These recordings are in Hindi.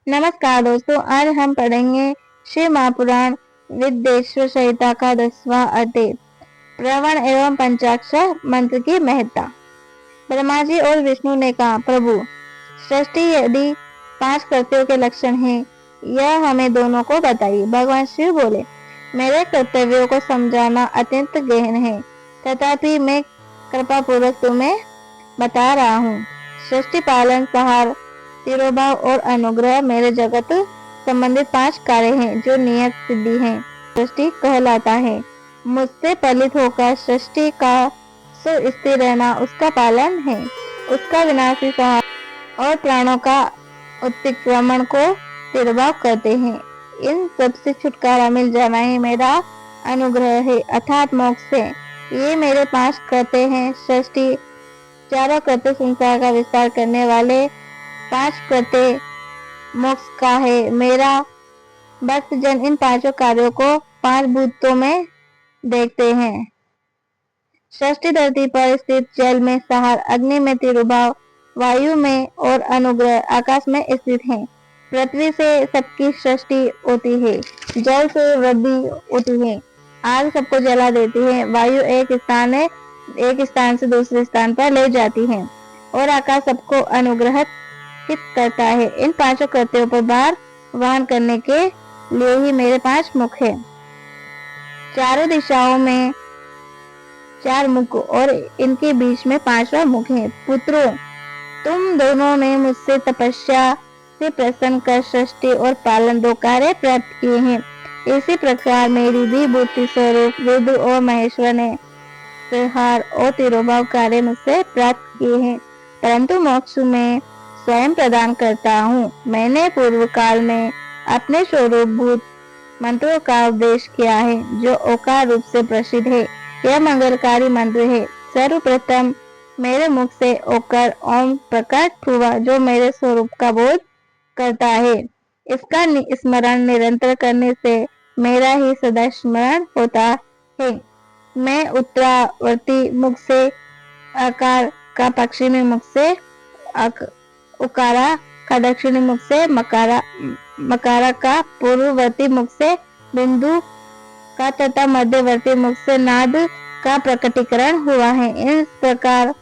नमस्कार दोस्तों, आज हम पढ़ेंगे शिव महापुराण विद्येश्वर संहिता का 10वां अध्याय प्रवण एवं पंचाक्षर मंत्र की महत्ता। ब्रह्मा जी और विष्णु ने कहा, प्रभु सृष्टि यदि 5 कर्तव्यों के लक्षण हैं, यह हमें दोनों को बताइए। भगवान शिव बोले, मेरे कर्तव्यों को समझाना अत्यंत गहन है, तथापि मैं कृपा पूर्वक तुम्हें बता रहा हूँ। सृष्टि पालन संहार तिरोभाव और अनुग्रह मेरे जगत संबंधित 5 कार्य हैं जो नियत सिद्धि हैं। सृष्टि कहलाता है। मुझसे पलित होकर सृष्टि का सुस्थिर रहना उसका पालन है। उसका विनाशी संहार और प्राणों का उत्क्रमण को तिरोभाव कहते हैं। इन सब से छुटकारा मिल जाना ही मेरा अनुग्रह है, अर्थात मोक्ष है। ये मेरे 5 कृत्य हैं। सृष्टि चारों कृत्य संसार का विस्तार करने वाले 5 कृत्य मोक्ष का है। मेरा भक्तजन इन 5 कार्यों को 5 भूतों में देखते हैं। सृष्टि धरती पर स्थित, जल में संहार, अग्नि में तिरोभाव, वायु में और अनुग्रह, आकाश में स्थित है। पृथ्वी से सबकी सृष्टि होती है, जल से वृद्धि होती है, आग सबको जला देती है, वायु एक स्थान से दूसरे स्थान पर ले जाती है और आकाश सबको अनुग्रहित करता है। इन 5 कृत्यों पर भार वहन करने के लिए ही मेरे 5 मुख है। चारों दिशाओं में 4 मुख और इनके बीच में 5वां मुख है। पुत्रों, तुम दोनों ने मुझसे तपस्या से प्रसन्न कर सृष्टि और पालन 2 कार्य प्राप्त किए हैं। इसी प्रकार मेरी भी बुद्धि स्वरूप रुद्र और महेश्वर ने संहार और तिरोभाव कार्य मुझसे प्राप्त किए हैं, परंतु मोक्ष में स्वयं प्रदान करता हूँ। मैंने पूर्व काल में अपने स्वरूप भूत मंत्रों का उपदेश किया है, जो ओकार रूप से प्रसिद्ध है। यह मंगलकारी मंत्र है। सर्वप्रथम मेरे मुख से ओकार ओम प्रकट हुआ, जो मेरे स्वरूप का बोध करता है। इसका स्मरण निरंतर करने से मेरा ही सदा स्मरण होता है। मैं उत्तरावर्ती मुख से आकार का, पश्चिमी मुख से उकारा का, दक्षिणी मुख से मकारा का, पूर्ववर्ती मुख से बिंदु का तथा मध्यवर्ती मुख से नाद का प्रकटीकरण हुआ है। इस प्रकार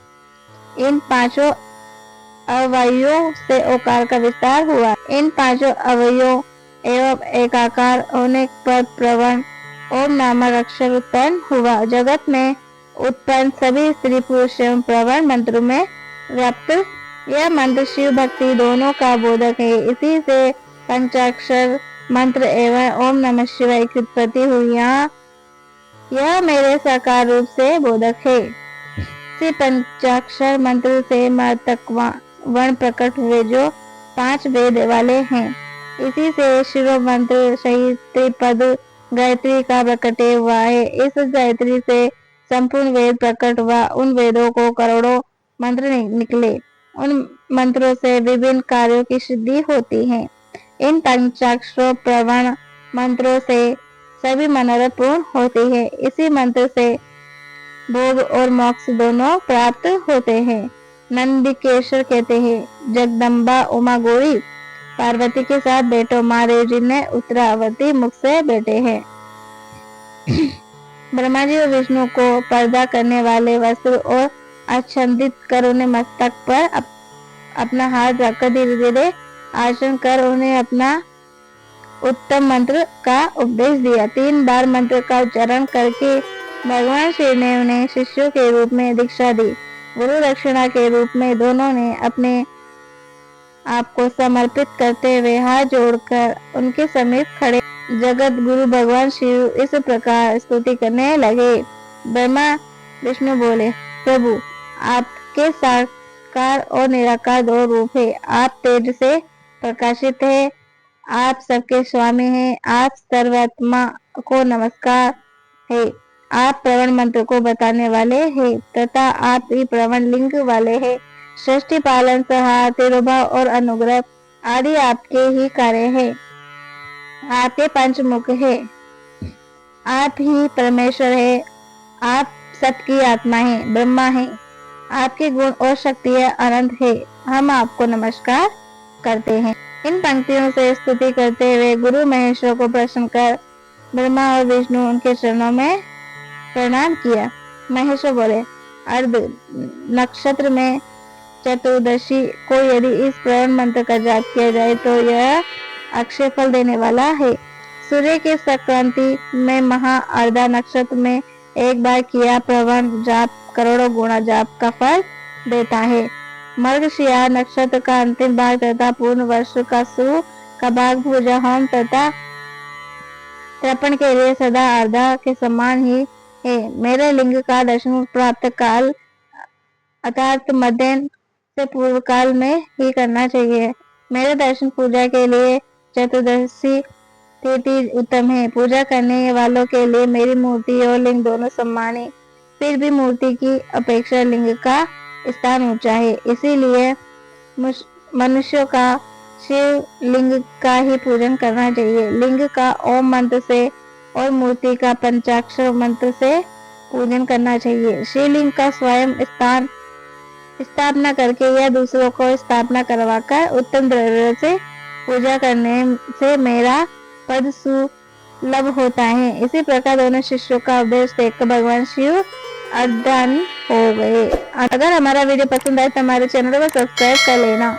इन 5 अवयवों से ओकार का विस्तार हुआ। इन 5 अवयवों एवं एकाकार होने पर प्रवण ओम नामक अक्षर उत्पन्न हुआ। जगत में उत्पन्न सभी स्त्री पुरुष एवं प्रवण मंत्रों में व्याप्त यह मंत्र शिव भक्ति दोनों का बोधक है। इसी से पंचाक्षर मंत्र एवं ओम नमः शिवाय की उत्पत्ति हुई। यह मेरे साकार रूप से बोधक है। इसी पंचाक्षर मंत्र से वर्ण प्रकट हुए, जो 5 वेद वाले हैं। इसी से शिव मंत्र सहित त्रिपद गायत्री का प्रकटे हुआ है। इस गायत्री से संपूर्ण वेद प्रकट हुआ। उन वेदों को करोड़ों मंत्र निकले। उन मंत्रों से विभिन्न कार्यों की सिद्धि होती है। इन पंचाक्षर प्रवण मंत्रों से सभी मनोरथ पूर्ण होते हैं। इसी मंत्र से भोग और मोक्ष दोनों प्राप्त होते हैं। नंदिकेश्वर कहते हैं, जगदम्बा उमा गौरी पार्वती के साथ बेटो महादेव जी ने उत्तरावर्ती मुख से बेटे हैं। ब्रह्मा जी और विष्णु को पर्दा करने वाले वस्त्र और आच्छादित कर उन्हें मस्तक पर अपना हाथ रखकर धीरे धीरे आसन कर उन्हें अपना उत्तम मंत्र का उपदेश दिया। 3 बार मंत्र का उच्चारण करके भगवान शिव ने उन्हें शिष्यों के रूप में दीक्षा दी। गुरु दक्षिणा के रूप में दोनों ने अपने आपको समर्पित करते हुए हाथ जोड़कर उनके समीप खड़े जगत गुरु भगवान शिव इस प्रकार स्तुति करने लगे। ब्रह्मा विष्णु बोले, प्रभु आपके साकार और निराकार 2 रूप है। आप तेज से प्रकाशित है, आप सबके स्वामी हैं। आप सर्वात्मा को नमस्कार है। आप प्रवण मंत्र को बताने वाले हैं तथा आप ही प्रवण लिंग वाले हैं। सृष्टि पालन संहार तिरोभाव और अनुग्रह आदि आपके ही कार्य है। आपके 5 मुख है। आप ही परमेश्वर है। आप सबकी आत्मा है, ब्रह्मा है। आपके गुण और शक्तियां अनंत है। हम आपको नमस्कार करते हैं। इन पंक्तियों से स्तुति करते हुए गुरु महेश्वर को प्रसन्न कर ब्रह्मा और विष्णु उनके चरणों में प्रणाम किया। महेश्वर बोले, अर्ध नक्षत्र में चतुर्दशी को यदि इस प्रवण मंत्र का जाप किया जाए तो यह अक्षय फल देने वाला है। सूर्य के संक्रांति में महा अर्धा नक्षत्र में एक बार किया प्रवण जाप करोड़ों गुणा जाप का फल देता है। मर्गशिरा नक्षत्र का अंतिम भाग तथा पूर्ण वर्ष का शुरू का भाग पूजा होम तथा तर्पण के लिए सदा अर्धा के समान ही है। मेरे लिंग का दर्शन प्राप्त काल अर्थात मध्याह्न से पूर्व काल में ही करना चाहिए। मेरे दर्शन पूजा के लिए चतुर्दशी तिथि उत्तम है। पूजा करने वालों के लिए मेरी मूर्ति और लिंग दोनों समान है। फिर भी मूर्ति की अपेक्षा लिंग का स्थान ऊंचा है, इसीलिए मनुष्यों का शिव लिंग का ही पूजन करना चाहिए। लिंग का ओम मंत्र से और मूर्ति का पंचाक्षर मंत्र से पूजन करना चाहिए। शिवलिंग का स्वयं स्थापना करके या दूसरों को स्थापना करवाकर उत्तम द्रव्य से पूजा करने से मेरा पद सुलभ होता है। इसी प्रकार दोनों शिष्यों का उपदेश देखकर भगवान शिव अज्ञान हो गए। अगर हमारा वीडियो पसंद आए तो हमारे चैनल को सब्सक्राइब कर लेना।